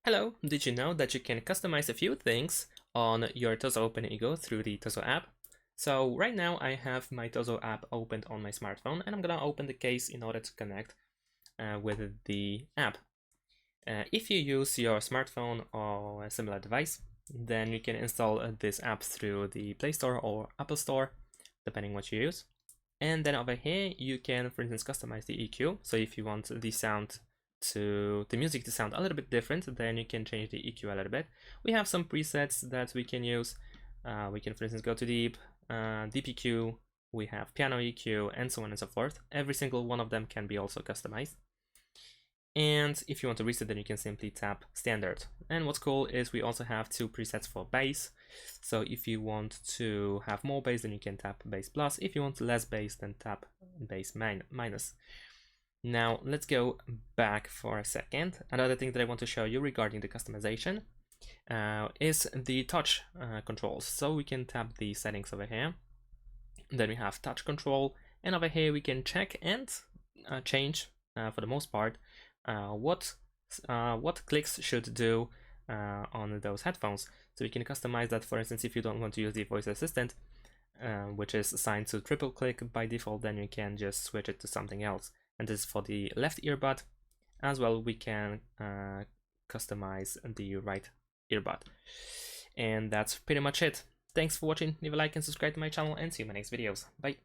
Hello, did you know that you can customize a few things on your TOZO OpenEgo through the TOZO app? So right now I have my TOZO app opened on my smartphone and I'm gonna open the case in order to connect with the app. If you use your smartphone or a similar device, then you can install this app through the Play Store or Apple Store, depending what you use. And then over here, you can, for instance, customize the EQ. So if you want the music to sound a little bit different, then you can change the EQ a little bit. We have some presets that we can use. We can, for instance, go to deep EQ. We have piano EQ and so on and so forth. Every single one of them can be also customized. And if you want to reset, then you can simply tap standard. And what's cool is we also have two presets for bass. So if you want to have more bass, then you can tap bass plus. If you want less bass, then tap bass minus. Now let's go back for a second. Another thing that I want to show you regarding the customization is the touch controls. So we can tap the settings over here. Then we have touch control, and over here we can check and change for the most part what clicks should do on those headphones. So you can customize that. For instance, if you don't want to use the voice assistant, which is assigned to triple click by default, then you can just switch it to something else. And this is for the left earbud. As well, we can customize the right earbud. And that's pretty much it. Thanks for watching. Leave a like and subscribe to my channel, and see you in my next videos. Bye.